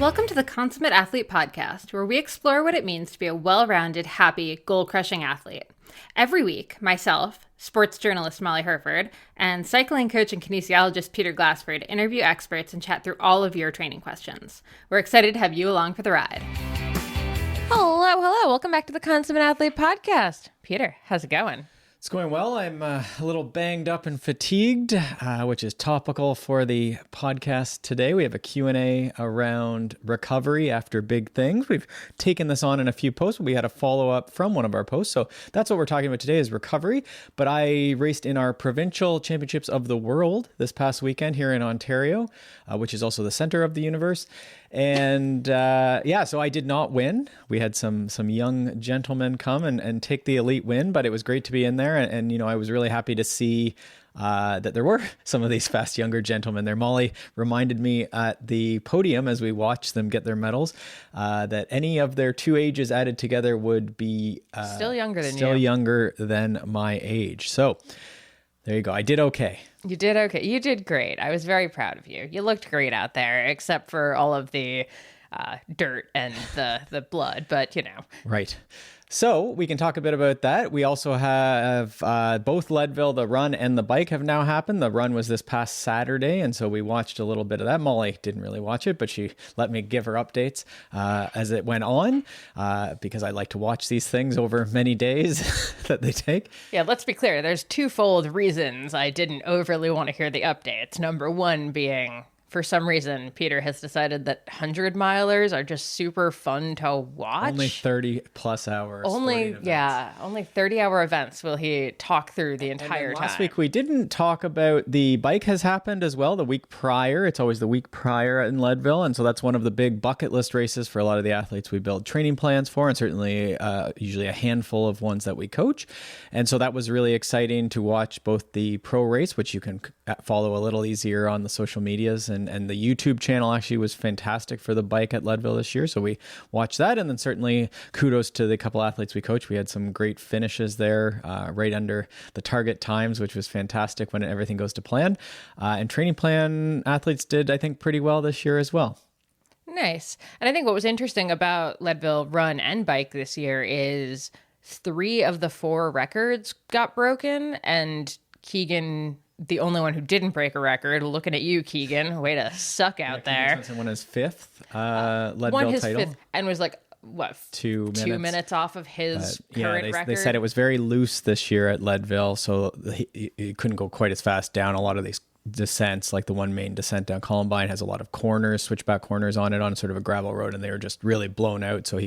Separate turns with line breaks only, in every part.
Welcome to the Consummate Athlete Podcast, where we explore what it means to be a well-rounded, happy, goal-crushing athlete. Every week, myself, sports journalist Molly Herford, and cycling coach and kinesiologist Peter Glassford interview experts and chat through all of your training questions. We're excited to have you along for the ride.
Hello. Welcome back to the Consummate Athlete Podcast. Peter, how's it going?
It's going well. I'm a little banged up and fatigued, which is topical for the podcast today. We have a Q&A around recovery after big things. We've taken this on in a few posts. We had a follow-up from one of our posts. So that's what we're talking about today is recovery. But I raced in our provincial championships of the world this past weekend here in Ontario, which is also the center of the universe. And so I did not win. We had some young gentlemen come and take the elite win, but it was great to be in there. And you know, I was really happy to see that there were some of these fast younger gentlemen there. Molly reminded me at the podium as we watched them get their medals that any of their two ages added together would be
Still younger
than my age. So there you go. I did okay.
You did okay. You did great. I was very proud of you. You looked great out there, except for all of the dirt and the blood, but you know.
Right. So we can talk a bit about that. We also have both Leadville, the run and the bike have now happened. The run was this past Saturday, and so we watched a little bit of that. Molly didn't really watch it, but she let me give her updates as it went on because I like to watch these things over many days that they take.
Yeah, let's be clear. There's twofold reasons I didn't overly want to hear the updates. Number one being, for some reason, Peter has decided that 100-milers are just super fun to watch.
Only 30 plus hours.
Only 30-hour events will he talk through the entire time.
Last week we didn't talk about the bike has happened as well the week prior. It's always the week prior in Leadville. And so that's one of the big bucket list races for a lot of the athletes we build training plans for, and certainly usually a handful of ones that we coach. And so that was really exciting to watch both the pro race, which you can follow a little easier on the social medias, and the YouTube channel actually was fantastic for the bike at Leadville this year. So we watched that. And then certainly kudos to the couple athletes we coached. We had some great finishes there, right under the target times, which was fantastic when everything goes to plan. And training plan athletes did, I think, pretty well this year as well.
Nice. And I think what was interesting about Leadville run and bike this year is 3 of the 4 records got broken, and Keegan, the only one who didn't break a record. Looking at you, Keegan. Way to suck out there.
Won his 5th Leadville
won his
title.
5th and was like, what,
2 minutes.
2 minutes off of his current record?
They said it was very loose this year at Leadville, so he couldn't go quite as fast down a lot of these descents. Like the one main descent down Columbine has a lot of corners, switchback corners on it on sort of a gravel road, and they were just really blown out. So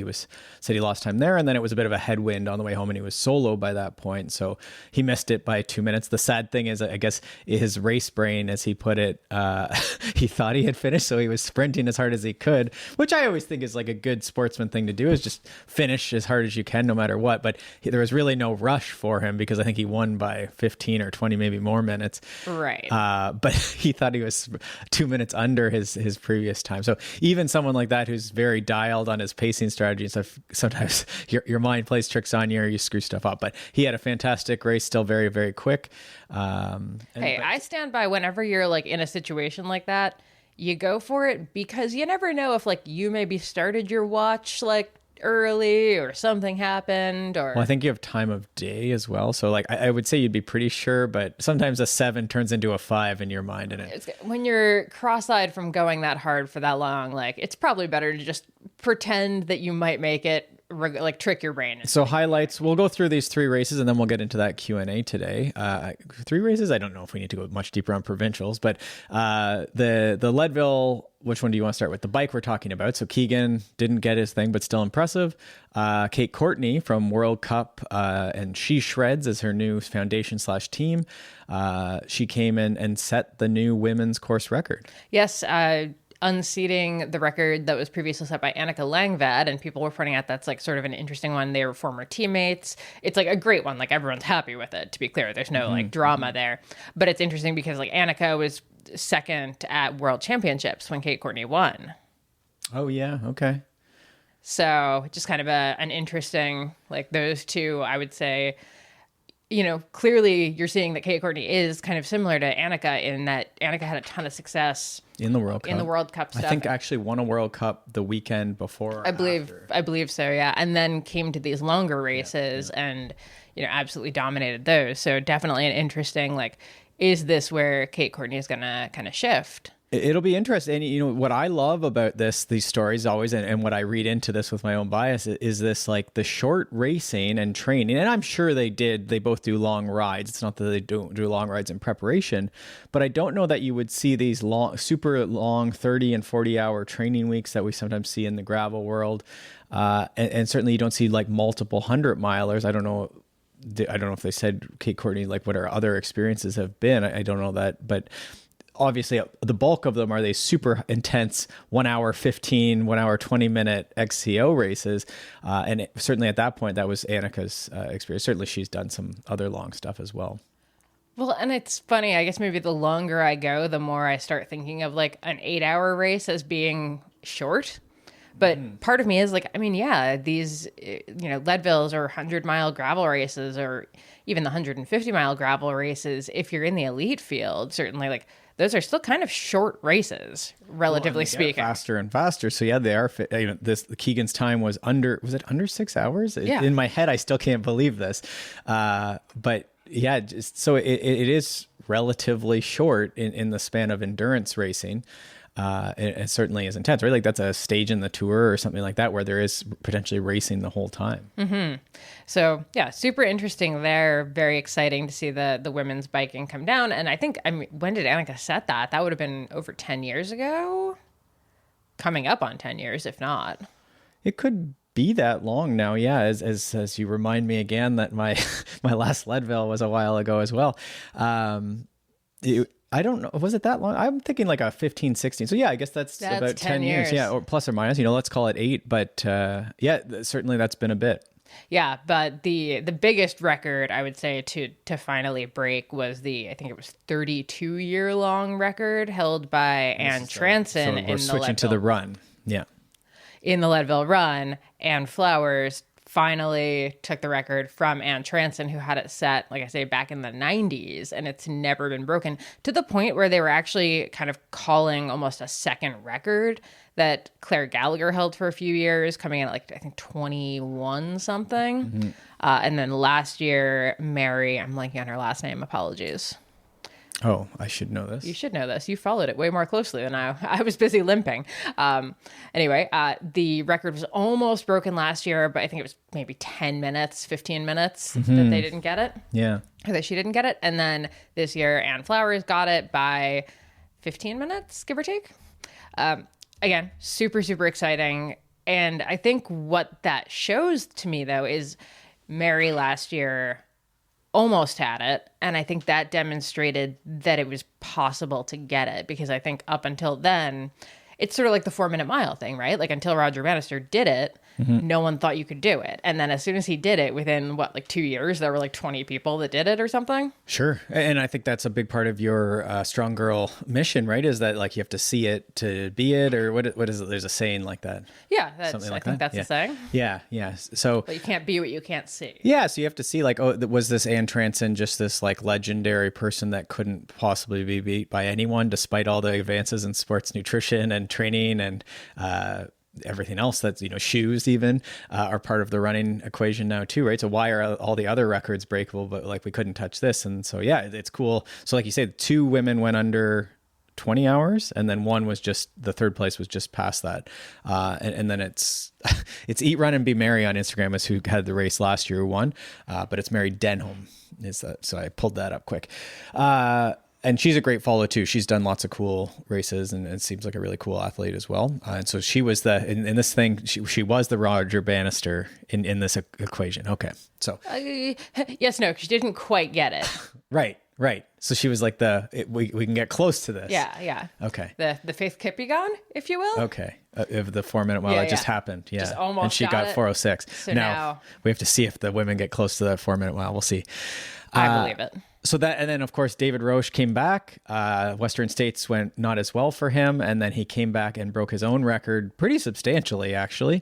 said he lost time there, and then it was a bit of a headwind on the way home, and he was solo by that point, so he missed it by 2 minutes. The sad thing is, I guess his race brain, as he put it, he thought he had finished, so he was sprinting as hard as he could, which I always think is like a good sportsman thing to do, is just finish as hard as you can no matter what. But there was really no rush for him because I think he won by 15 or 20 maybe more minutes,
right?
But he thought he was 2 minutes under his previous time. So even someone like that who's very dialed on his pacing strategy and stuff, sometimes your mind plays tricks on you or you screw stuff up. But he had a fantastic race, still very, very quick.
I stand by whenever you're like in a situation like that, you go for it, because you never know if like you maybe started your watch like early or something happened, or
well, I think you have time of day as well, so like I would say you'd be pretty sure, but sometimes a 7 turns into a 5 in your mind, and
when you're cross-eyed from going that hard for that long, like it's probably better to just pretend that you might make it, like trick your brain.
So highlights, we'll go through these 3 races and then we'll get into that Q&A today. 3 races, I don't know if we need to go much deeper on provincials, but the Leadville, which one do you want to start with? The bike we're talking about. So Keegan didn't get his thing, but still impressive. Kate Courtney from World Cup, and She Shreds is her new foundation/team. She came in and set the new women's course record.
Yes, unseating the record that was previously set by Annika Langvad, and people were pointing out that's like sort of an interesting one. They were former teammates. It's like a great one. Like everyone's happy with it, to be clear. There's no like drama there. But it's interesting because like Annika was second at World Championships when Kate Courtney won.
Oh, yeah. Okay.
So just kind of an interesting, like those two, I would say, clearly you're seeing that Kate Courtney is kind of similar to Annika in that Annika had a ton of success
in the World Cup.
In the World Cup stuff.
I think actually won a World Cup the weekend before.
I believe so, yeah. And then came to these longer races and, absolutely dominated those. So definitely an interesting, is this where Kate Courtney is going to kind of shift?
It'll be interesting. What I love about these stories always, and what I read into this with my own bias is this, the short racing and training. And I'm sure they both do long rides. It's not that they don't do long rides in preparation, but I don't know that you would see these super long 30 and 40 hour training weeks that we sometimes see in the gravel world. And certainly you don't see multiple 100-milers. I don't know if they said, Kate Courtney, what her other experiences have been. I don't know that, but obviously the bulk of them are these super intense 1 hour 15, 1 hour 20 minute XCO races. And certainly at that point, that was Annika's experience. Certainly she's done some other long stuff as well.
Well, and it's funny, I guess maybe the longer I go, the more I start thinking of an 8-hour race as being short. But part of me is these, Leadvilles or 100-mile gravel races, or even the 150-mile gravel races, if you're in the elite field, certainly those are still kind of short races, relatively speaking.
Faster and faster. So yeah, they are. Keegan's time was under 6 hours?
Yeah.
In my head, I still can't believe this. But yeah, so it is relatively short in the span of endurance racing. It certainly is intense, right? That's a stage in the tour or something like that where there is potentially racing the whole time.
Mm-hmm. So yeah, super interesting there. Very exciting to see the women's biking come down. And I think, when did Annika set that? That would have been over 10 years ago? Coming up on 10 years, if not.
It could be that long now. Yeah. As you remind me again that my last Leadville was a while ago as well. I don't know. Was it that long? I'm thinking a 15, 16. So yeah, I guess that's about 10 years. Yeah. Or plus or minus, let's call it 8. But certainly that's been a bit.
Yeah. But the biggest record I would say to finally break was I think it was 32-year long record held by Ann Transon
so
in
we're switching to the run. Yeah.
In the Leadville run, Ann Flowers finally took the record from Ann Transon, who had it set, like I say, back in the 90s, and it's never been broken, to the point where they were actually kind of calling almost a second record that Claire Gallagher held for a few years, coming in at I think 21 something. Mm-hmm. And then last year, Mary, I'm blanking on her last name, apologies.
Oh, I should know this.
You should know this. You followed it way more closely than I was busy limping. Anyway, the record was almost broken last year, but I think it was maybe 10 minutes, 15 minutes that they didn't get it.
Yeah.
Or that she didn't get it. And then this year, Ann Flowers got it by 15 minutes, give or take. Again, super, super exciting. And I think what that shows to me, though, is Mary last year almost had it, and I think that demonstrated that it was possible to get it, because I think up until then, it's sort of like the 4-minute mile thing, right? Until Roger Bannister did it, no one thought you could do it. And then as soon as he did it, within 2 years, there were 20 people that did it or something.
Sure. And I think that's a big part of your Strong Girl mission, right? Is that you have to see it to be it, or what is it? There's a saying like that.
Yeah. I think that's the saying.
Yeah. Yeah. So,
but you can't be what you can't see.
Yeah. So you have to see was this Ann Transon just this legendary person that couldn't possibly be beat by anyone, despite all the advances in sports nutrition and training and, everything else that's, shoes even are part of the running equation now too, right? So why are all the other records breakable, but we couldn't touch this? And so, yeah, it's cool. So like you said, 2 women went under 20 hours, and then one was the third place was just past that. And then it's Eat, Run, and Be Merry on Instagram is who had the race last year, who won. But it's Mary Denholm. So I pulled that up quick. And she's a great follow too. She's done lots of cool races, and it seems like a really cool athlete as well. And so she was in this thing, she was the Roger Bannister in this equation. Okay. So
yes, no, she didn't quite get it.
Right. So she was we can get close to this.
Yeah.
Okay.
The Faith Kipyegon, if you will.
Okay. Of the 4-minute mile that just happened. Yeah.
Just almost
and she got 4:06.
So now
we have to see if the women get close to that 4-minute mile. We'll see.
I believe it.
So and then of course David Roche came back. Western States went not as well for him, and then he came back and broke his own record pretty substantially, actually,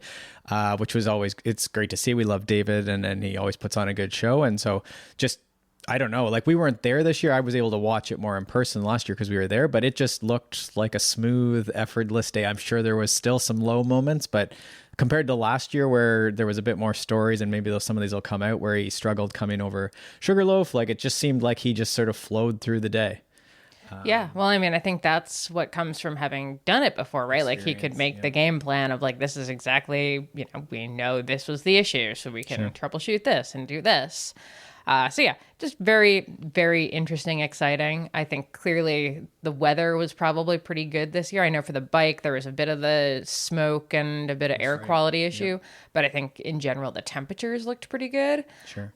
which was it's great to see. We love David, and he always puts on a good show, and so just I don't know, like we weren't there this year. I was able to watch it more in person last year because we were there, but it just looked like a smooth, effortless day. I'm sure there was still some low moments, but compared to last year where there was a bit more stories, and maybe some of these will come out, where he struggled coming over Sugarloaf, like it just seemed like he just sort of flowed through the day.
Yeah. Well, I mean, I think that's what comes from having done it before, right? Like he could make the game plan of like, this is exactly, we know this was the issue, so we can troubleshoot this and do this. So yeah, just very, very interesting, exciting. I think clearly the weather was probably pretty good this year. I know for the bike, there was a bit of the smoke and a bit of air quality issue, but I think in general, the temperatures looked pretty good.
Sure.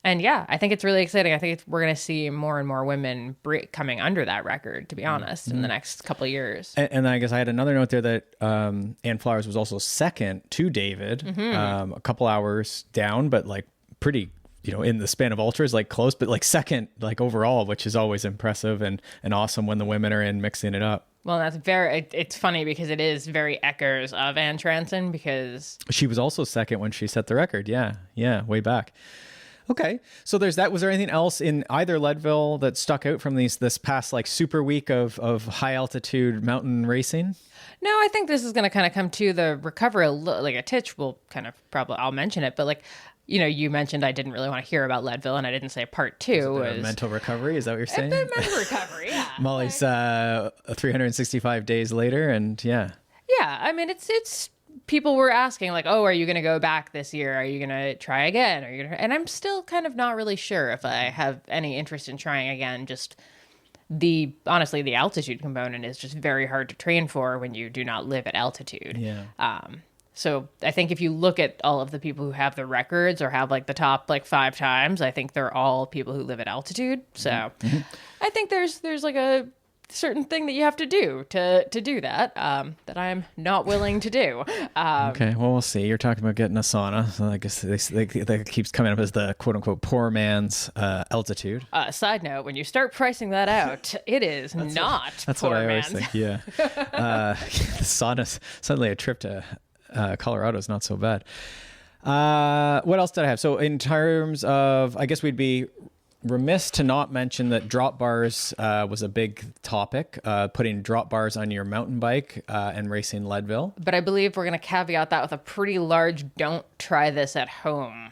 And yeah, I think it's really exciting. I think we're going to see more and more women coming under that record, to be honest, in the next couple of years.
And I guess I had another note there that Ann Flowers was also second to David, a couple hours down, but like pretty, in the span of ultras, like close, but like second, like overall, which is always impressive and awesome when the women are in mixing it up.
Well, it's funny because it is very echoes of Ann Transon, because
she was also second when she set the record. Yeah, way back. Okay, so there's that. Was there anything else in either Leadville that stuck out from this past like super week of high altitude mountain racing?
No, I think this is going to kind of come to the recovery like a titch. Will kind of I'll mention it, but like, you mentioned I didn't really want to hear about Leadville, and I didn't say part two was
mental recovery. Is that what you're saying?
Mental recovery, yeah.
Molly's 365 days later, and yeah.
I mean, it's. People were asking like, oh, are you going to go back this year? Are you going to try again? And I'm still kind of not really sure if I have any interest in trying again. Just honestly, the altitude component is just very hard to train for when you do not live at altitude.
Yeah.
So I think if you look at all of the people who have the records or have like the top like 5 times, I think they're all people who live at altitude. So I think there's like a certain thing that you have to do to do that that I'm not willing to do.
Okay, well, we'll see. You're talking about getting a sauna, so I guess that keeps coming up as the quote unquote poor man's altitude.
Side note: when you start pricing that out, it is not.
That's
poor
what I always
man's.
think. Yeah, the sauna. Suddenly, a trip to Colorado is not so bad. What else did I have? So, in terms of, I guess we'd be remiss to not mention that drop bars was a big topic, putting drop bars on your mountain bike and racing Leadville.
But I believe we're going to caveat that with a pretty large don't try this at home.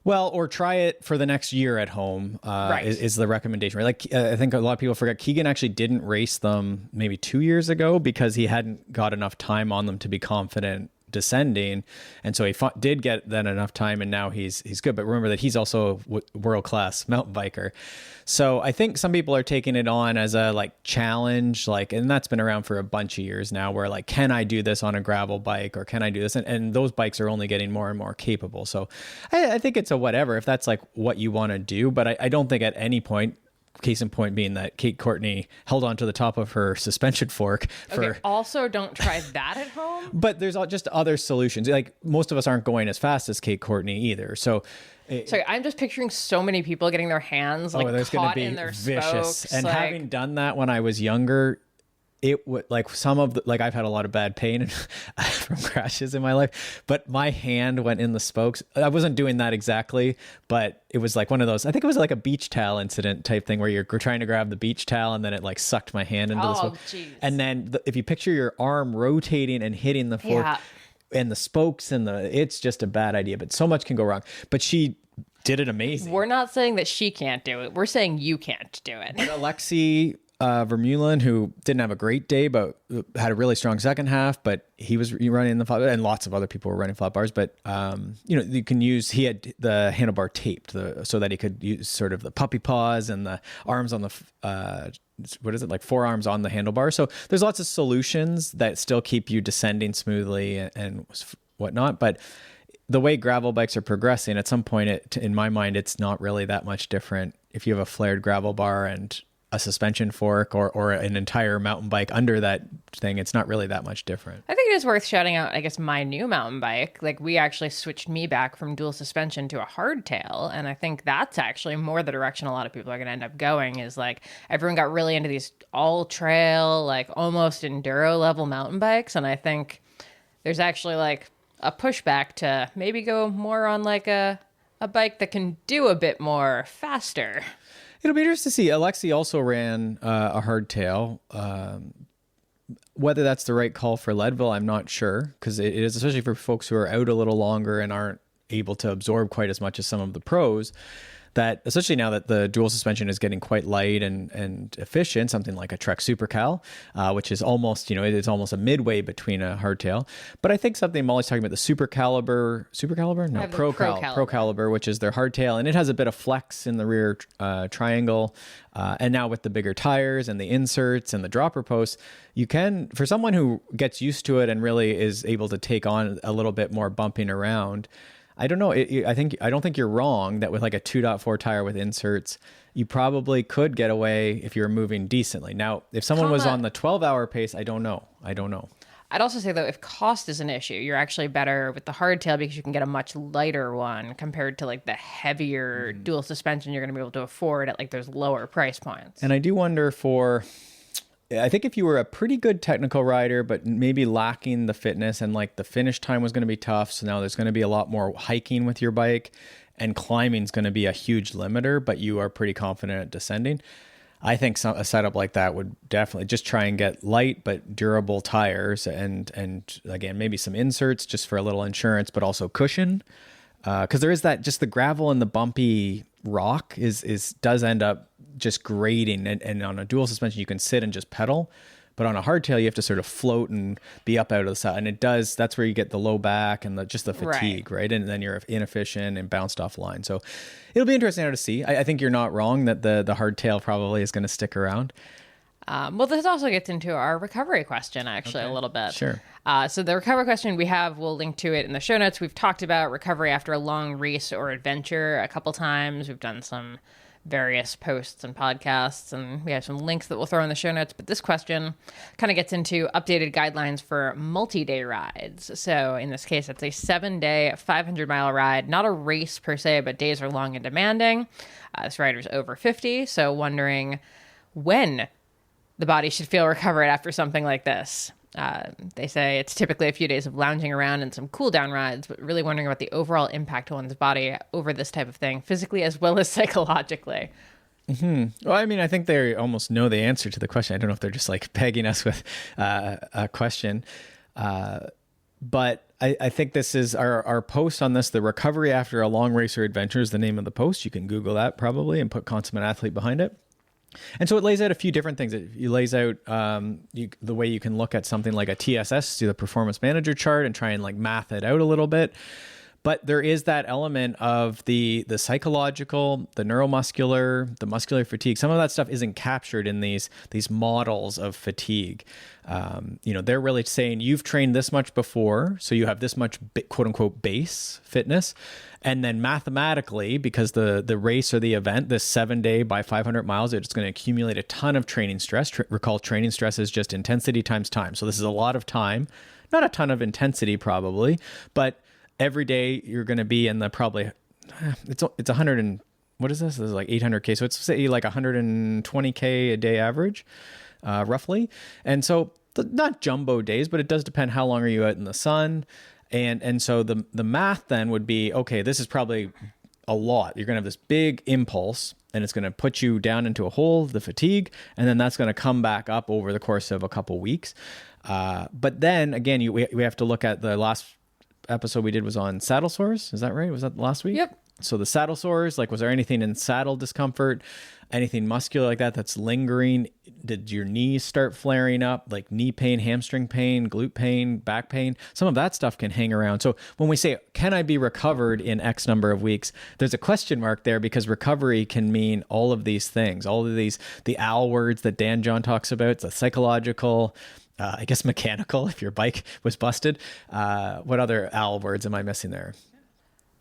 Well, or try it for the next year at home is the recommendation. Right? Like I think a lot of people forget Keegan actually didn't race them maybe 2 years ago because he hadn't got enough time on them to be confident descending, and so he did get then enough time, and now he's good. But remember that he's also a world-class mountain biker, so I think some people are taking it on as a like challenge, like, and that's been around for a bunch of years now, where like, can I do this on a gravel bike, or can I do this, and those bikes are only getting more and more capable. So I think it's a whatever if that's like what you want to do, but I don't think at any point, case in point being that Kate Courtney held onto the top of her suspension fork
also don't try that at home.
But there's just other solutions. Like most of us aren't going as fast as Kate Courtney either. So
sorry, I'm just picturing so many people getting their hands like caught in their spokes.
And like, having done that when I was younger, it would like some of the, like I've had a lot of bad pain from crashes in my life, but my hand went in the spokes. I wasn't doing that exactly, but it was like one of those, I think it was like a beach towel incident type thing where you're trying to grab the beach towel and then it like sucked my hand into the spoke.
Geez.
And then if you picture your arm rotating and hitting the fork and the spokes it's just a bad idea, but so much can go wrong. But she did it amazing.
We're not saying that she can't do it. We're saying you can't do it.
But Alexi Vermeulen, who didn't have a great day, but had a really strong second half, but he was running the flat, and lots of other people were running flat bars. But, you can use, he had the handlebar taped so that he could use sort of the puppy paws and the arms on the, like forearms on the handlebar. So there's lots of solutions that still keep you descending smoothly and whatnot. But the way gravel bikes are progressing, at some point, in my mind, it's not really that much different if you have a flared gravel bar and a suspension fork or an entire mountain bike under that thing. It's not really that much different.
I think it is worth shouting out, I guess, my new mountain bike. Like, we actually switched me back from dual suspension to a hardtail, and I think that's actually more the direction a lot of people are going to end up going, is like everyone got really into these all trail, like almost enduro level mountain bikes, and I think there's actually like a pushback to maybe go more on like a a bike that can do a bit more faster.
It'll be interesting to see. Alexi also ran a hardtail. Whether that's the right call for Leadville, I'm not sure, because it is, especially for folks who are out a little longer and aren't able to absorb quite as much as some of the pros. That, especially now that the dual suspension is getting quite light and efficient, something like a Trek Supercal, which is almost, it is almost a midway between a hardtail. But I think something Molly's talking about, the Pro Caliber, which is their hardtail, and it has a bit of flex in the rear triangle. And now with the bigger tires and the inserts and the dropper posts, you can, for someone who gets used to it and really is able to take on a little bit more bumping around, I don't know. I don't think you're wrong that with like a 2.4 tire with inserts, you probably could get away if you're moving decently. Now, if someone was on the 12-hour pace, I don't know.
I'd also say, though, if cost is an issue, you're actually better with the hardtail because you can get a much lighter one compared to like the heavier dual suspension you're going to be able to afford at like those lower price points.
And I do wonder I think if you were a pretty good technical rider, but maybe lacking the fitness and like the finish time was going to be tough. So now there's going to be a lot more hiking with your bike, and climbing is going to be a huge limiter, but you are pretty confident at descending. I think a setup like that would definitely just try and get light but durable tires, and again, maybe some inserts just for a little insurance, but also cushion. Because there is that, just the gravel and the bumpy rock does end up just grading, and on a dual suspension you can sit and just pedal, but on a hardtail you have to sort of float and be up out of the side, and that's where you get the low back and just the fatigue, right? And then you're inefficient and bounced off line. So it'll be interesting to see. I think you're not wrong that the hardtail probably is going to stick around.
Well, this also gets into our recovery question, actually, a little bit.
Sure.
So the recovery question we'll link to it in the show notes. We've talked about recovery after a long race or adventure a couple times. We've done some various posts and podcasts, and we have some links that we'll throw in the show notes. But this question kind of gets into updated guidelines for multi-day rides. So in this case, it's a 7-day, 500-mile ride, not a race per se, but days are long and demanding. This rider's over 50, so wondering when the body should feel recovered after something like this. They say it's typically a few days of lounging around and some cool down rides, but really wondering about the overall impact on one's body over this type of thing, physically as well as psychologically.
Mm-hmm. Well, I mean, I think they almost know the answer to the question. I don't know if they're just like pegging us with a question. But I think this is our post on this, the recovery after a long race or adventure is the name of the post. You can Google that probably and put Consummate Athlete behind it. And so it lays out a few different things. It lays out the way you can look at something like a TSS, do the performance manager chart and try and like math it out a little bit. But there is that element of the psychological, the neuromuscular, the muscular fatigue. Some of that stuff isn't captured in these models of fatigue. They're really saying you've trained this much before, so you have this much quote unquote base fitness. And then mathematically, because the race or the event, this 7-day by 500 miles, it's going to accumulate a ton of training stress. Recall, training stress is just intensity times time. So this is a lot of time, not a ton of intensity probably, but every day you're going to be in the probably, it's 100 and, what is this? This is like 800K. So it's say like 120K a day average, roughly. And so not jumbo days, but it does depend how long are you out in the sun. And so the math then would be, okay, this is probably a lot. You're going to have this big impulse and it's going to put you down into a hole, the fatigue, and then that's going to come back up over the course of a couple weeks. But then again, we have to look at the last episode we did was on saddle sores. Is that right? Was that last week?
Yep.
So the saddle sores, like, was there anything in saddle discomfort, anything muscular like that's lingering? Did your knees start flaring up, like knee pain, hamstring pain, glute pain, back pain? Some of that stuff can hang around. So when we say, can I be recovered in X number of weeks? There's a question mark there, because recovery can mean all of these things, all of these, the AL words that Dan John talks about, the psychological, I guess mechanical, if your bike was busted. What other AL words am I missing there?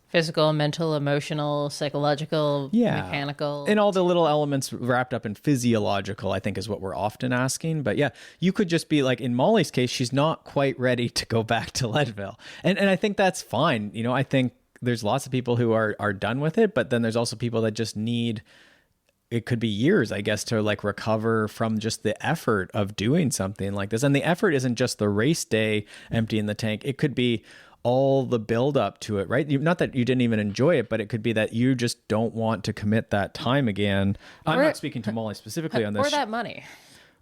Physical, mental, emotional, psychological, mechanical.
And all the little elements wrapped up in physiological, I think, is what we're often asking. But yeah, you could just be like, in Molly's case, she's not quite ready to go back to Leadville. And I think that's fine. I think there's lots of people who are done with it, but then there's also people that just need, it could be years, I guess, to like recover from just the effort of doing something like this. And the effort isn't just the race day emptying the tank. It could be all the build up to it, right? Not that you didn't even enjoy it, but it could be that you just don't want to commit that time again. I'm not speaking to Molly specifically on this.
Or that money.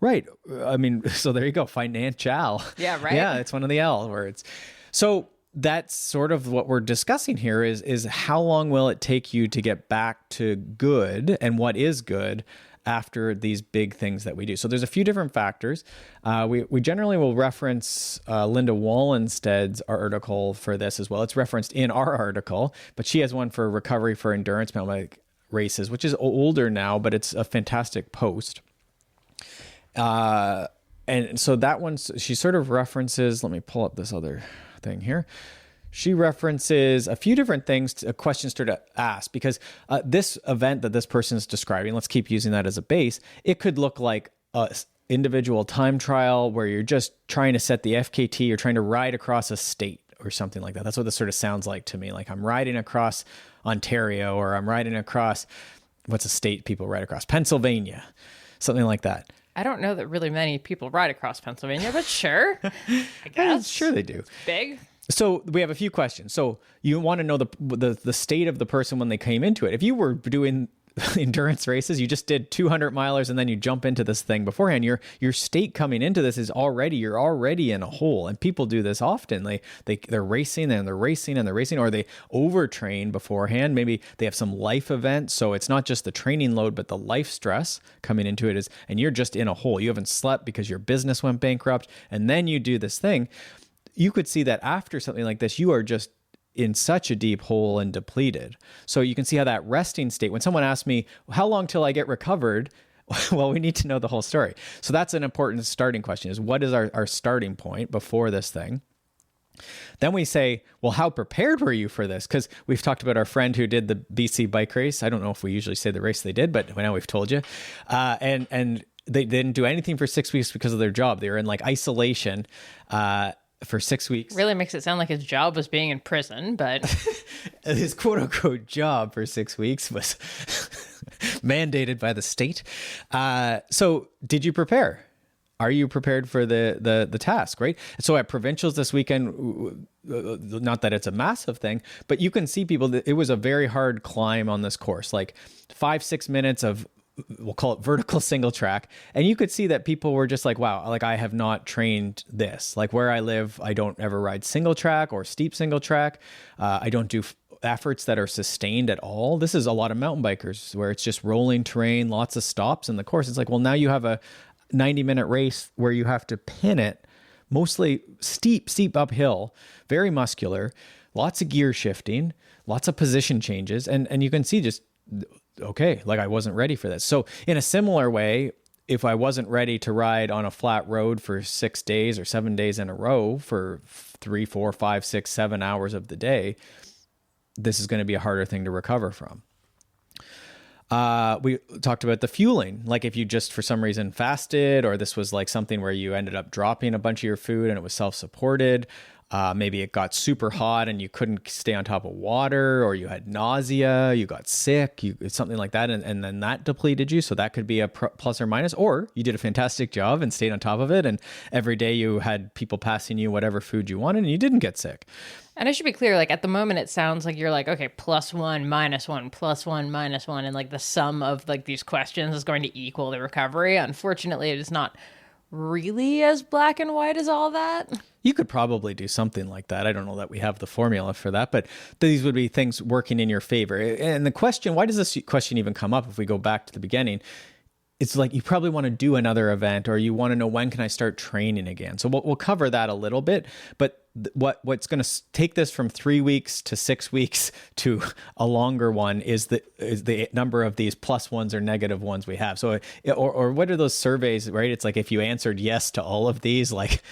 Right. I mean, so there you go. Financial.
Yeah, right.
Yeah, it's one of the L words. So that's sort of what we're discussing here is how long will it take you to get back to good, and what is good after these big things that we do. So there's a few different factors. We generally will reference Linda Wallensted's article for this as well. It's referenced in our article, but she has one for recovery for endurance mountain bike races, which is older now, but it's a fantastic post. And so that one, she sort of references, let me pull up this other thing here. She references a few different things, questions to ask, because this event that this person is describing, let's keep using that as a base, it could look like a individual time trial where you're just trying to set the FKT, you're trying to ride across a state or something like that. That's what this sort of sounds like to me. Like I'm riding across Ontario, or I'm riding across, what's a state people ride across? Pennsylvania, something like that.
I don't know that really many people ride across Pennsylvania, but sure, I guess.
Sure they do.
It's big.
So we have a few questions. So you want to know the state of the person when they came into it. If you were doing endurance races, you just did 200 milers and then you jump into this thing beforehand, your state coming into this is you're already in a hole. And people do this often. They're racing and they're racing and they're racing, or they overtrain beforehand. Maybe they have some life event. So it's not just the training load, but the life stress coming into it and you're just in a hole. You haven't slept because your business went bankrupt. And then you do this thing. You could see that after something like this, you are just in such a deep hole and depleted. So you can see how that resting state, when someone asks me, how long till I get recovered? Well, we need to know the whole story. So that's an important starting question, is what is our starting point before this thing? Then we say, well, how prepared were you for this? Because we've talked about our friend who did the BC bike race. I don't know if we usually say the race they did, but now we've told you. And they didn't do anything for 6 weeks because of their job. They were in like isolation, for 6 weeks.
Really makes it sound like his job was being in prison, but
his quote unquote job for 6 weeks was mandated by the state. So did you prepare? Are you prepared for the task, right? So at provincials this weekend, not that it's a massive thing, but you can see people that it was a very hard climb on this course, like 5-6 minutes of, we'll call it vertical single track. And you could see that people were just like, wow, like I have not trained this. Like where I live, I don't ever ride single track or steep single track. I don't do efforts that are sustained at all. This is a lot of mountain bikers where it's just rolling terrain, lots of stops in the course. It's like, well, now you have a 90-minute race where you have to pin it, mostly steep uphill, very muscular, lots of gear shifting, lots of position changes. And you can see just, okay, like I wasn't ready for this. So in a similar way, if I wasn't ready to ride on a flat road for 6 days or 7 days in a row for 3, 4, 5, 6, 7 hours of the day, this is going to be a harder thing to recover from. We talked about the fueling. Like if you just for some reason fasted, or this was like something where you ended up dropping a bunch of your food and it was self-supported. Maybe it got super hot and you couldn't stay on top of water, or you had nausea, you got sick, something like that. And then that depleted you. So that could be a plus or minus, or you did a fantastic job and stayed on top of it. And every day you had people passing you whatever food you wanted and you didn't get sick.
And I should be clear, like at the moment, it sounds like you're like, okay, +1, -1, +1, -1. And like the sum of like these questions is going to equal the recovery. Unfortunately, it is not really as black and white as all that.
You could probably do something like that. I don't know that we have the formula for that, but these would be things working in your favor. And the question, why does this question even come up if we go back to the beginning? It's like you probably want to do another event, or you want to know, when can I start training again? So we'll cover that a little bit, but what's going to take this from 3 weeks to 6 weeks to a longer one is the number of these +1s or -1s we have. So, or what are those surveys, right? It's like if you answered yes to all of these, like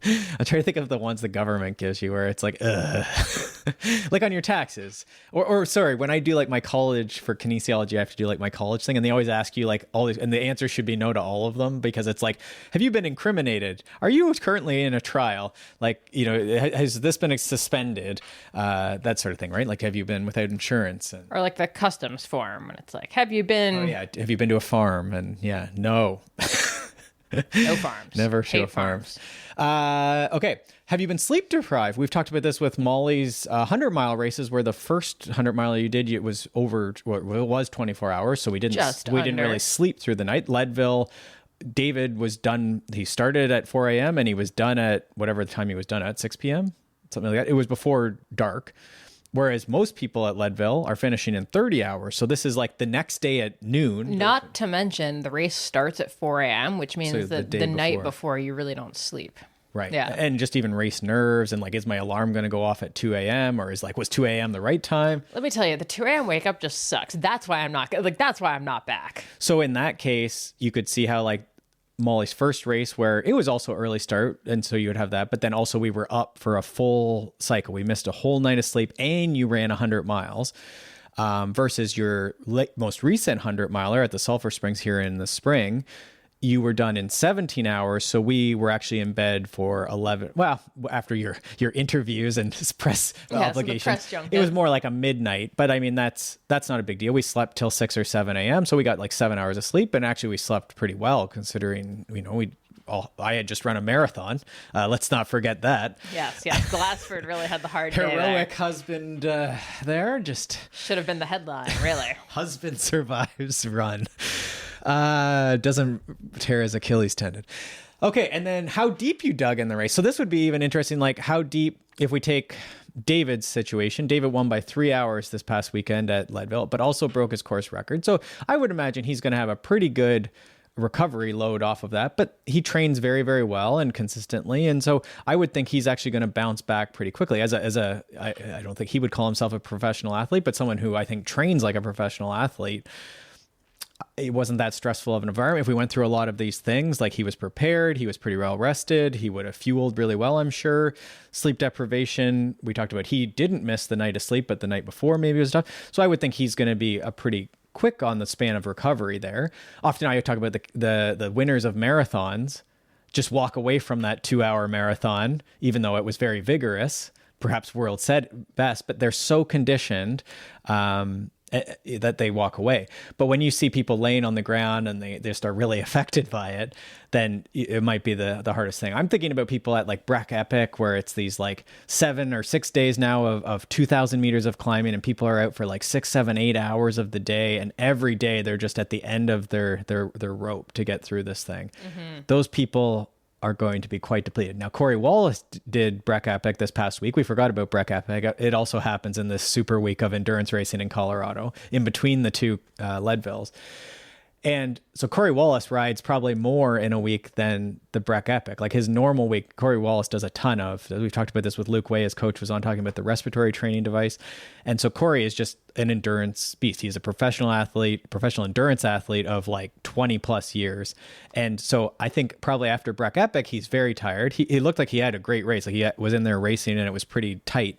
I'm trying to think of the ones the government gives you where it's like, like on your taxes, or sorry, when I do like my college for kinesiology, I have to do like my college thing, and they always ask you like all these, and the answer should be no to all of them, because it's like, have you been incriminated? Are you currently in a trial? Like, you know, has this been suspended? That sort of thing, right? Like, have you been without insurance?
Or like the customs form, and it's like, have you been?
Oh yeah, have you been to a farm? And yeah, no.
No farms.
Never show
Hate
farms. Okay. Have you been sleep deprived? We've talked about this with Molly's 100-mile races, where the first 100-mile you did, it was over, well, it was 24 hours. So we didn't really sleep through the night. Leadville, David was done. He started at 4 a.m. and he was done at whatever the time he was done at, 6 p.m., something like that. It was before dark. Whereas most people at Leadville are finishing in 30 hours. So this is like the next day at noon.
Not to mention the race starts at 4 a.m., which means that the night before you really don't sleep.
Right.
Yeah.
And just even race nerves and like, is my alarm going to go off at 2 a.m. or was 2 a.m. the right time?
Let me tell you, the 2 a.m. wake up just sucks. That's why I'm not back.
So in that case, you could see how like Molly's first race, where it was also early start, and so you would have that, but then also we were up for a full cycle. We missed a whole night of sleep, and you ran 100 miles versus your most recent 100 miler at the Sulphur Springs here in the spring. You were done in 17 hours, so we were actually in bed for 11. Well, after your interviews and press obligations, it was more like a midnight. But I mean, that's not a big deal. We slept till 6 or 7 a.m., so we got like 7 hours of sleep, and actually we slept pretty well considering I had just run a marathon. Let's not forget that.
Yes. Glassford really had the hard day.
Heroic husband there. Just
should have been the headline, really.
Husband survives run. Doesn't tear his Achilles tendon. Okay, and then how deep you dug in the race. So this would be even interesting, like how deep, if we take David's situation. David won by 3 hours this past weekend at Leadville, but also broke his course record. So I would imagine he's going to have a pretty good recovery load off of that, but he trains very, very well and consistently. And so I would think he's actually going to bounce back pretty quickly I don't think he would call himself a professional athlete, but someone who I think trains like a professional athlete. It wasn't that stressful of an environment. If we went through a lot of these things, like he was prepared, he was pretty well rested, he would have fueled really well, I'm sure. Sleep deprivation, we talked about, he didn't miss the night of sleep, but the night before maybe it was tough. So I would think he's going to be a pretty quick on the span of recovery there. Often I talk about the winners of marathons just walk away from that 2-hour marathon, even though it was very vigorous, perhaps world said best, but they're so conditioned that they walk away. But when you see people laying on the ground and they just are really affected by it, then it might be the hardest thing. I'm thinking about people at like Breck Epic, where it's these like 7 or 6 days now of 2,000 meters of climbing, and people are out for like 6, 7, 8 hours of the day, and every day they're just at the end of their rope to get through this thing. Mm-hmm. Those people are going to be quite depleted. Now, Corey Wallace did Breck Epic this past week. We forgot about Breck Epic. It also happens in this super week of endurance racing in Colorado, in between the two Leadvilles. And so Corey Wallace rides probably more in a week than the Breck Epic. Like his normal week, Corey Wallace does a ton of. We've talked about this with Luke Way. His coach was on talking about the respiratory training device. And so Corey is just an endurance beast. He's a professional endurance athlete of like 20 plus years. And so I think probably after Breck Epic, he's very tired. He looked like he had a great race. Like he was in there racing and it was pretty tight.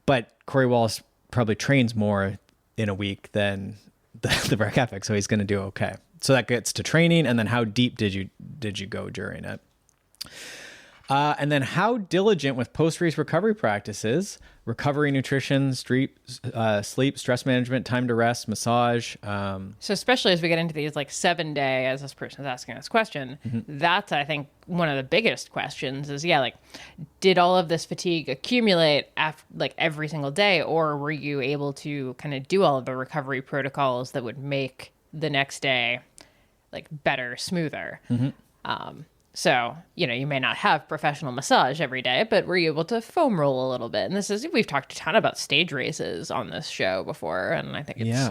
But Corey Wallace probably trains more in a week than the Breck Epic, so he's going to do okay. So that gets to training, and then how deep did you go during it? And then how diligent with post-race recovery practices, recovery, nutrition, sleep, stress management, time to rest, massage.
So especially as we get into these like 7-day, as this person is asking this question, that's, I think, one of the biggest questions is, like, did all of this fatigue accumulate after, like, every single day, or were you able to kind of do all of the recovery protocols that would make the next day like better, smoother? So, you may not have professional massage every day, but were you able to foam roll a little bit? And we've talked a ton about stage races on this show before. And I think it's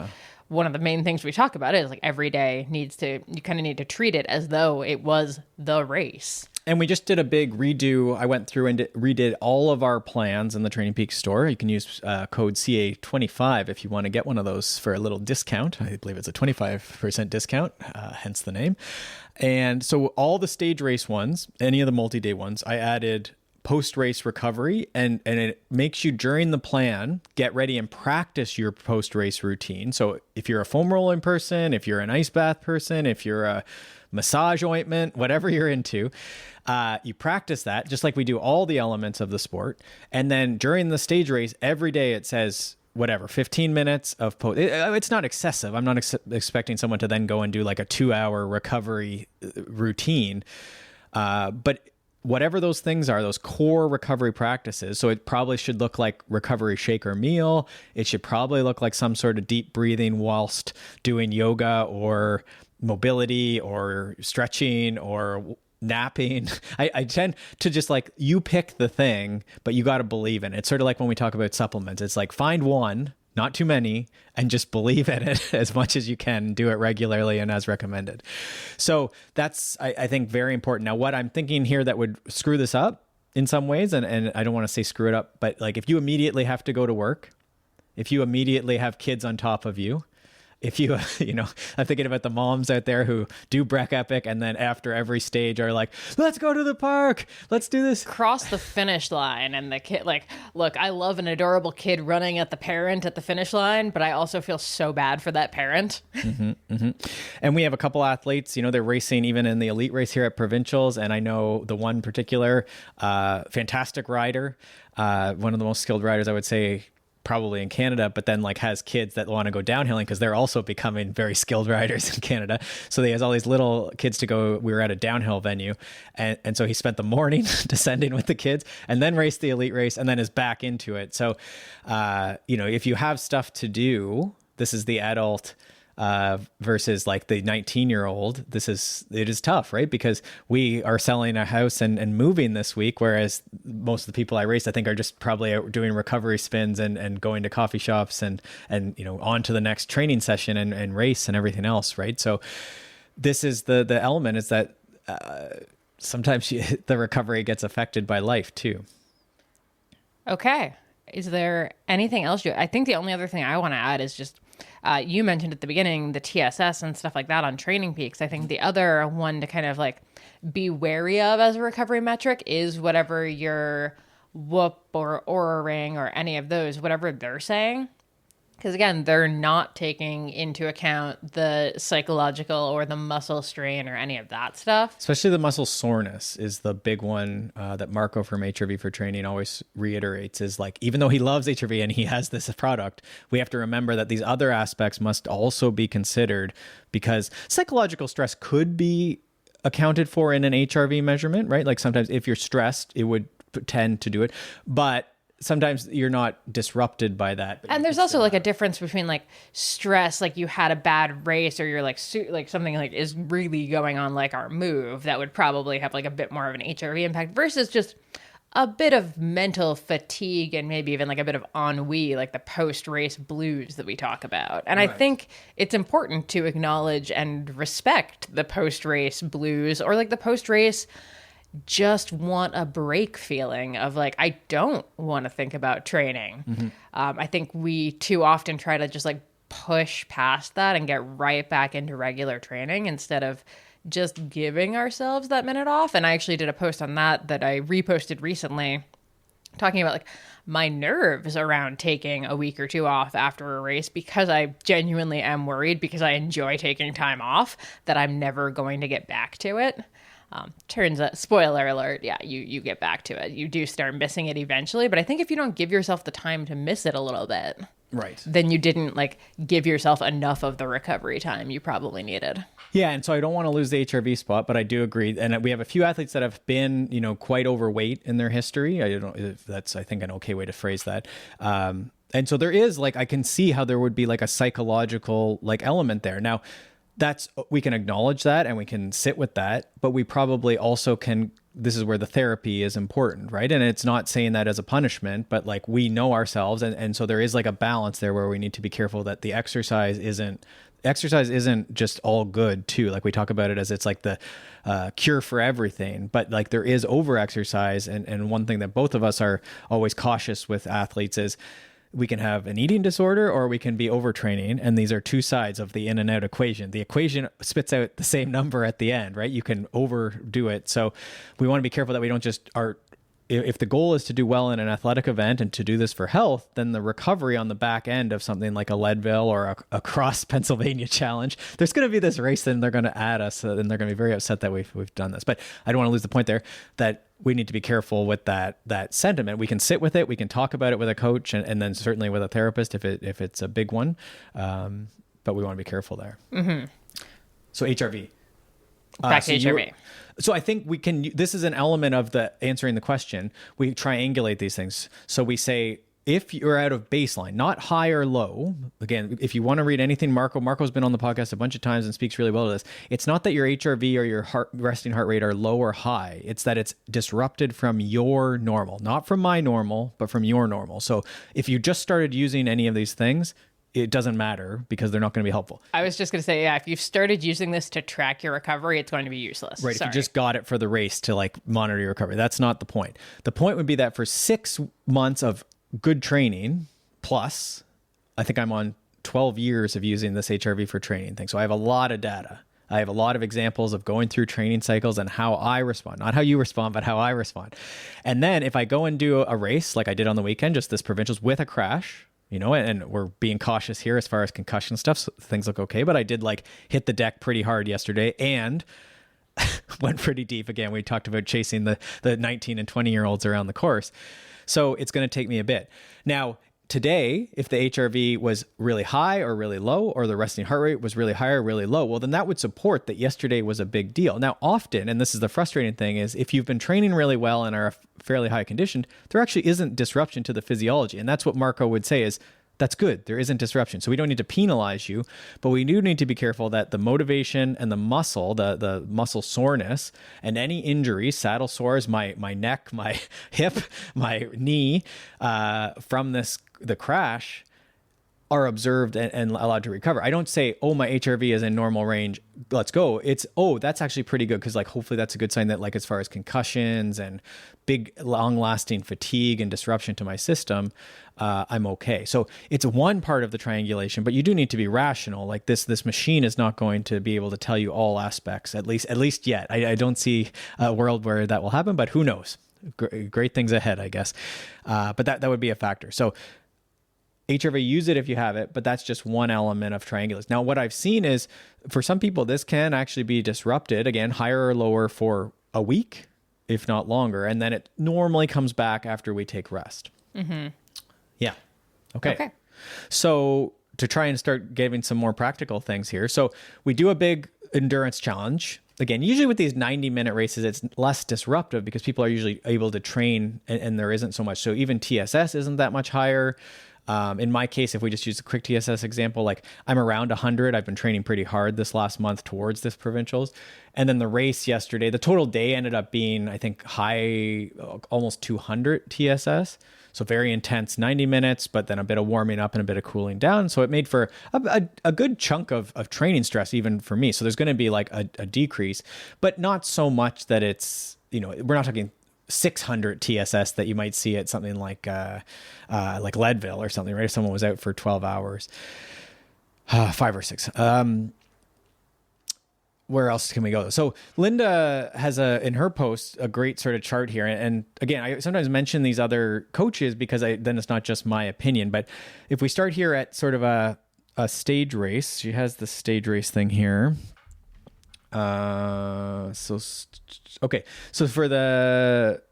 one of the main things we talk about is like every day you kind of need to treat it as though it was the race.
And we just did a big redo. I went through and redid all of our plans in the Training Peaks store. You can use code CA25 if you want to get one of those for a little discount. I believe it's a 25% discount, hence the name. And so all the stage race ones, any of the multi-day ones, I added post-race recovery, and it makes you, during the plan, get ready and practice your post-race routine. So if you're a foam rolling person, if you're an ice bath person, if you're a massage ointment, whatever you're into, you practice that just like we do all the elements of the sport. And then during the stage race, every day it says, whatever, 15 minutes of post. It's not excessive. I'm not expecting someone to then go and do like a 2-hour recovery routine. But whatever those things are, those core recovery practices. So it probably should look like recovery shake or meal. It should probably look like some sort of deep breathing whilst doing yoga or mobility or stretching or napping. I tend to just like, you pick the thing, but you got to believe in it. It's sort of like when we talk about supplements. It's like, find one, not too many, and just believe in it as much as you can. Do it regularly and as recommended. So that's, I think, very important. Now, what I'm thinking here that would screw this up in some ways, and I don't want to say screw it up, but like if you immediately have to go to work, if you immediately have kids on top of you, if you, I'm thinking about the moms out there who do Breck Epic and then after every stage are like, let's go to the park. Let's do this.
Cross the finish line. And the kid, like, look, I love an adorable kid running at the parent at the finish line, but I also feel so bad for that parent.
And we have a couple athletes, they're racing even in the elite race here at provincials. And I know the one particular fantastic rider, one of the most skilled riders, I would say, probably in Canada, but then like has kids that want to go downhilling because they're also becoming very skilled riders in Canada. So he has all these little kids to go. We were at a downhill venue, and so he spent the morning descending with the kids and then raced the elite race and then is back into it. So, if you have stuff to do, this is the adult versus like the 19-year-old. It is tough, right? Because we are selling a house and moving this week, whereas most of the people I race, I think, are just probably out doing recovery spins and going to coffee shops and on to the next training session and race and everything else, right? So this is the element, is that sometimes the recovery gets affected by life too.
Okay. Is there anything else? I think the only other thing I want to add is just, you mentioned at the beginning the TSS and stuff like that on Training Peaks. I think the other one to kind of like be wary of as a recovery metric is whatever your Whoop or Oura Ring or any of those, whatever they're saying. Because again, they're not taking into account the psychological or the muscle strain or any of that stuff.
Especially the muscle soreness is the big one that Marco from HRV for Training always reiterates, is like, even though he loves HRV and he has this product, we have to remember that these other aspects must also be considered, because psychological stress could be accounted for in an HRV measurement, right? Like sometimes if you're stressed, it would tend to do it, but sometimes you're not disrupted by that.
And there's also like a difference between like stress, like you had a bad race, or you're like something like is really going on, like our move, that would probably have like a bit more of an HRV impact, versus just a bit of mental fatigue and maybe even like a bit of ennui, like the post-race blues that we talk about. And right. I think it's important to acknowledge and respect the post-race blues, or like the post-race just want a break feeling of like, I don't want to think about training. Mm-hmm. I think we too often try to just like push past that and get right back into regular training instead of just giving ourselves that minute off. And I actually did a post on that I reposted recently, talking about like my nerves around taking a week or two off after a race, because I genuinely am worried, because I enjoy taking time off, that I'm never going to get back to it. Turns out, spoiler alert, yeah, you get back to it. You do start missing it eventually, but I think if you don't give yourself the time to miss it a little bit,
right,
then you didn't like give yourself enough of the recovery time you probably needed.
Yeah, and so I don't want to lose the HRV spot, but I do agree. And we have a few athletes that have been, quite overweight in their history. I don't know if that's, I think, an okay way to phrase that. And so there is I can see how there would be like a psychological element there. Now, we can acknowledge that and we can sit with that, but we probably also can, this is where the therapy is important, right? And it's not saying that as a punishment, but we know ourselves. And so there is a balance there where we need to be careful that the exercise isn't just all good too. We talk about it as it's the cure for everything, but there is over exercise. And one thing that both of us are always cautious with athletes is, we can have an eating disorder or we can be overtraining. And these are two sides of the in and out equation. The equation spits out the same number at the end, right? You can overdo it. So we want to be careful that we don't just are if the goal is to do well in an athletic event and to do this for health, then the recovery on the back end of something like a Leadville or a cross Pennsylvania challenge, there's going to be this race and they're going to add us and they're going to be very upset that we've done this. But I don't want to lose the point there that we need to be careful with that sentiment. We can sit with it. We can talk about it with a coach and then certainly with a therapist if it's a big one. But we want to be careful there.
Mm-hmm.
So HRV.
Back to HRV.
So I think this is an element of the answering the question. We triangulate these things. So we say, if you're out of baseline, not high or low, again, if you want to read anything, Marco's been on the podcast a bunch of times and speaks really well to this. It's not that your HRV or your resting heart rate are low or high. It's that it's disrupted from your normal, not from my normal, but from your normal. So if you just started using any of these things, it doesn't matter because they're not going to be helpful.
I was just going to say, if you've started using this to track your recovery, it's going to be useless.
Right.
Sorry.
If you just got it for the race to like monitor your recovery, that's not the point. The point would be that for 6 months of good training, plus I think I'm on 12 years of using this HRV for training thing. So I have a lot of data. I have a lot of examples of going through training cycles and how I respond, not how you respond, but how I respond. And then if I go and do a race like I did on the weekend, just this provincials with a crash, and we're being cautious here as far as concussion stuff. So things look okay, but I did like hit the deck pretty hard yesterday and went pretty deep. Again, we talked about chasing the 19 and 20-year-olds around the course. So it's going to take me a bit. Now, today, if the HRV was really high or really low, or the resting heart rate was really high or really low, well, then that would support that yesterday was a big deal. Now, often, and this is the frustrating thing, is if you've been training really well and are fairly high conditioned, there actually isn't disruption to the physiology. And that's what Marco would say is, that's good. There isn't disruption. So we don't need to penalize you, but we do need to be careful that the motivation and the muscle, the muscle soreness and any injuries, saddle sores, my neck, my hip, my knee, from the crash are observed and allowed to recover. I don't say, oh, my HRV is in normal range, let's go. It's, oh, that's actually pretty good because like hopefully that's a good sign that like as far as concussions and big long-lasting fatigue and disruption to my system, I'm okay. So it's one part of the triangulation, but you do need to be rational. Like this machine is not going to be able to tell you all aspects, at least yet. I don't see a world where that will happen, but who knows? Great things ahead, I guess. But that would be a factor. So HRV, use it if you have it, but that's just one element of triangulation. Now, what I've seen is for some people, this can actually be disrupted, again, higher or lower for a week, if not longer. And then it normally comes back after we take rest. Mm-hmm. Yeah. Okay. So to try and start giving some more practical things here. So we do a big endurance challenge. Again, usually with these 90-minute races, it's less disruptive because people are usually able to train and there isn't so much. So even TSS isn't that much higher. In my case, if we just use a quick TSS example, like I'm around 100. I've been training pretty hard this last month towards this provincials. And then the race yesterday, the total day ended up being, I think, high, almost 200 TSS. So very intense 90 minutes, but then a bit of warming up and a bit of cooling down. So it made for a good chunk of training stress, even for me. So there's going to be like a decrease, but not so much that it's, we're not talking 600 TSS that you might see at something like Leadville or something, right? If someone was out for 12 hours, 5 or 6. Where else can we go? So Linda has in her post, a great sort of chart here. And again, I sometimes mention these other coaches because then it's not just my opinion, but if we start here at sort of a stage race, she has the stage race thing here. Okay. So for the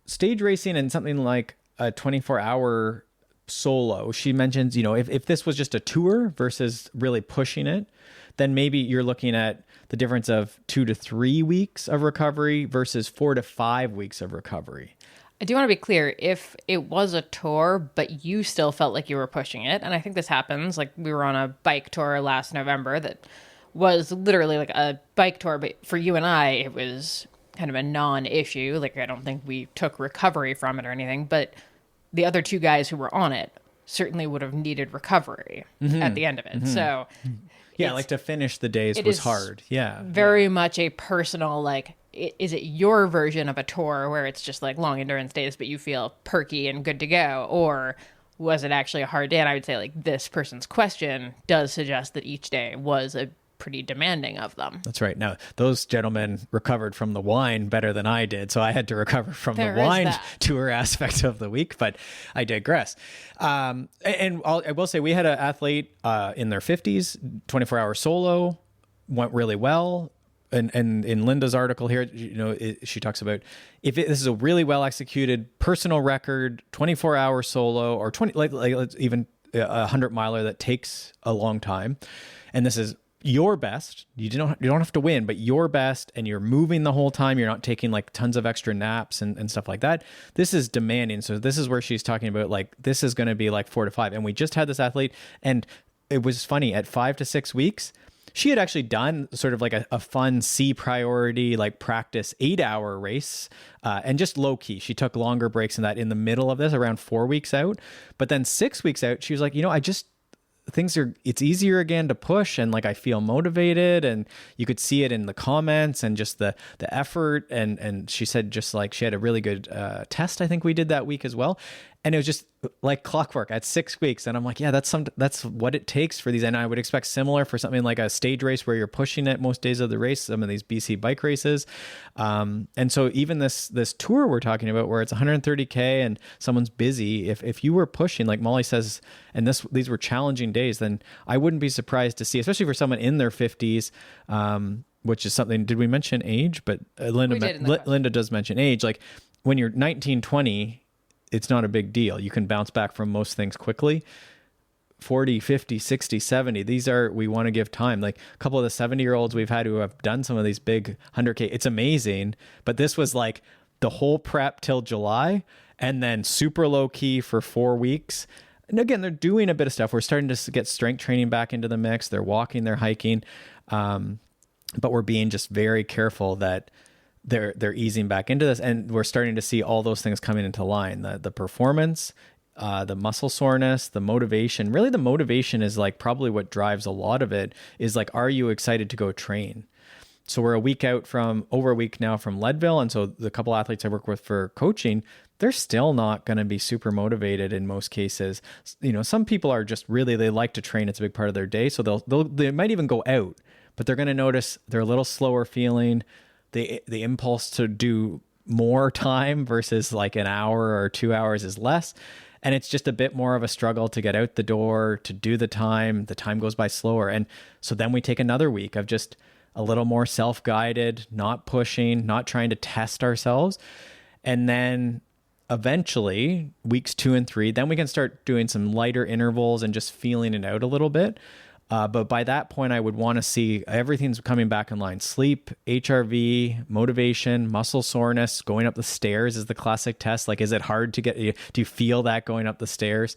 stage racing and something like a 24-hour solo, she mentions, if this was just a tour versus really pushing it, then maybe you're looking at the difference of 2 to 3 weeks of recovery versus 4 to 5 weeks of recovery.
I do want to be clear, if it was a tour, but you still felt like you were pushing it, and I think this happens, like we were on a bike tour last November that was literally like a bike tour, but for you and I, it was kind of a non-issue. Like I don't think we took recovery from it or anything, but the other two guys who were on it certainly would have needed recovery at the end of it. Mm-hmm. So
yeah, like to finish the days was hard. Yeah.
Very much a personal, like, is it your version of a tour where it's just like long endurance days, but you feel perky and good to go? Or was it actually a hard day? And I would say like this person's question does suggest that each day was a pretty demanding of them.
That's right. Now, those gentlemen recovered from the wine better than I did. So I had to recover from the wine tour aspect of the week, but I digress. I will say we had an athlete in their 50s, 24-hour solo, went really well. And in Linda's article here, she talks about this is a really well executed personal record, 24-hour solo, or 20 like even a 100-miler that takes a long time, and this is your best. You don't have to win, but your best, and you're moving the whole time. You're not taking like tons of extra naps and stuff like that. This is demanding. So this is where she's talking about like this is going to be like 4 to 5. And we just had this athlete, and it was funny at 5 to 6 weeks. She had actually done sort of like a fun C priority, like practice 8-hour race and just low key. She took longer breaks in that in the middle of this, around 4 weeks out. But then 6 weeks out, she was like, it's easier again to push, and like I feel motivated, and you could see it in the comments and just the effort. And she said just like she had a really good test, I think we did that week as well. And it was just like clockwork at 6 weeks. And I'm like, yeah, that's what it takes for these. And I would expect similar for something like a stage race where you're pushing it most days of the race, some of these BC bike races. And so even this tour we're talking about where it's 130K and someone's busy, if you were pushing, like Molly says, and these were challenging days, then I wouldn't be surprised to see, especially for someone in their 50s, which is something, did we mention age? But Linda does mention age. Like when you're 19, 20, it's not a big deal. You can bounce back from most things quickly. 40, 50, 60, 70. We want to give time. Like a couple of the 70-year-olds we've had who have done some of these big 100K. It's amazing. But this was like the whole prep till July and then super low key for 4 weeks. And again, they're doing a bit of stuff. We're starting to get strength training back into the mix. They're walking, they're hiking. But we're being just very careful that they're easing back into this, and we're starting to see all those things coming into line. The performance, the muscle soreness, the motivation. Really, the motivation is like probably what drives a lot of it. Is like, are you excited to go train? So we're over a week now from Leadville, and so the couple athletes I work with for coaching, they're still not going to be super motivated in most cases. Some people are just really, they like to train. It's a big part of their day, so they might even go out, but they're going to notice they're a little slower feeling. The impulse to do more time versus like an hour or 2 hours is less. And it's just a bit more of a struggle to get out the door, to do the time. The time goes by slower. And so then we take another week of just a little more self-guided, not pushing, not trying to test ourselves. And then eventually, weeks 2 and 3, then we can start doing some lighter intervals and just feeling it out a little bit. But by that point, I would want to see everything's coming back in line. Sleep, HRV, motivation, muscle soreness, going up the stairs is the classic test. Like, is it hard to get, do you feel that going up the stairs?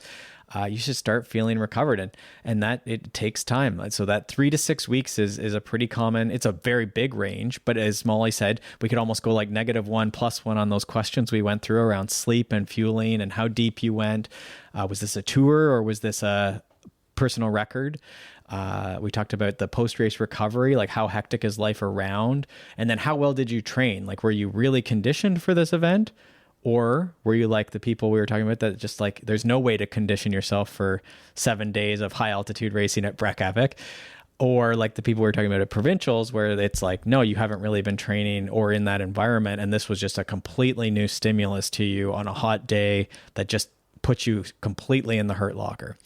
You should start feeling recovered, and that it takes time. So that 3 to 6 weeks is a pretty common, it's a very big range, but as Molly said, we could almost go like -1, +1 on those questions we went through around sleep and fueling and how deep you went. Was this a tour or was this a personal record? We talked about the post-race recovery, like how hectic is life around, and then how well did you train? Like, were you really conditioned for this event? Or were you like the people we were talking about that just like, there's no way to condition yourself for 7 days of high altitude racing at Breck Epic? Or like the people we were talking about at provincials where it's like, no, you haven't really been training or in that environment. And this was just a completely new stimulus to you on a hot day that just puts you completely in the hurt locker.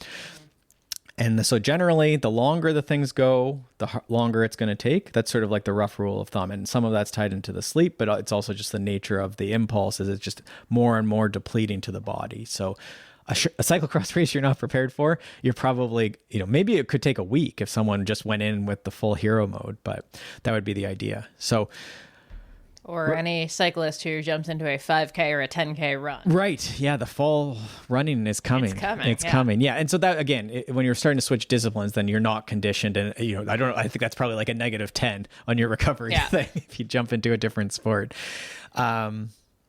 And so generally, the longer the things go, the longer it's going to take. That's sort of like the rough rule of thumb. And some of that's tied into the sleep, but it's also just the nature of the impulse is it's just more and more depleting to the body. So a cyclocross race you're not prepared for, you're probably, maybe it could take a week if someone just went in with the full hero mode, but that would be the idea. So
or any cyclist who jumps into a 5K or a 10K run.
Right. Yeah. The fall running is coming. It's coming. Yeah. And so that, again, when you're starting to switch disciplines, then you're not conditioned. And, I think that's probably like a -10 on your recovery thing if you jump into a different sport.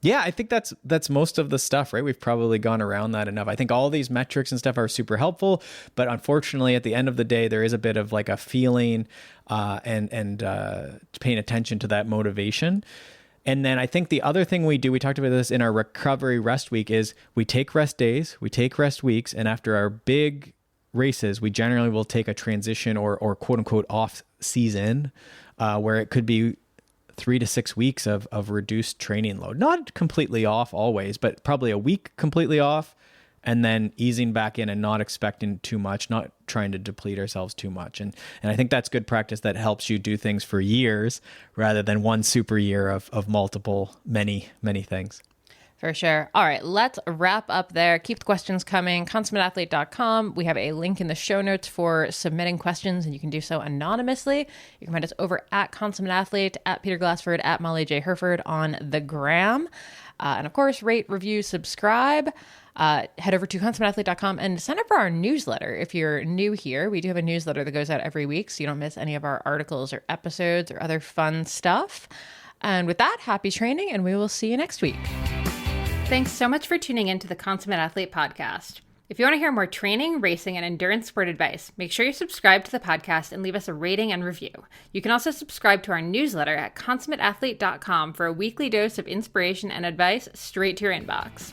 Yeah, I think that's most of the stuff, right? We've probably gone around that enough. I think all these metrics and stuff are super helpful, but unfortunately, at the end of the day, there is a bit of like a feeling and paying attention to that motivation. And then I think the other thing we do, we talked about this in our recovery rest week, is we take rest days, we take rest weeks, and after our big races, we generally will take a transition or quote unquote off season, where it could be 3 to 6 weeks of reduced training load. Not completely off always, but probably a week completely off, and then easing back in and not expecting too much, not trying to deplete ourselves too much. And I think that's good practice that helps you do things for years rather than one super year of multiple, many things.
For sure. All right, let's wrap up there. Keep the questions coming. ConsummateAthlete.com. We have a link in the show notes for submitting questions, and you can do so anonymously. You can find us over at Consummate Athlete, at Peter Glassford, at Molly J. Herford on the gram. And of course, rate, review, subscribe. Head over to ConsummateAthlete.com and sign up for our newsletter. If you're new here, we do have a newsletter that goes out every week, so you don't miss any of our articles or episodes or other fun stuff. And with that, happy training, and we will see you next week.
Thanks so much for tuning in to the Consummate Athlete Podcast. If you want to hear more training, racing, and endurance sport advice, make sure you subscribe to the podcast and leave us a rating and review. You can also subscribe to our newsletter at consummateathlete.com for a weekly dose of inspiration and advice straight to your inbox.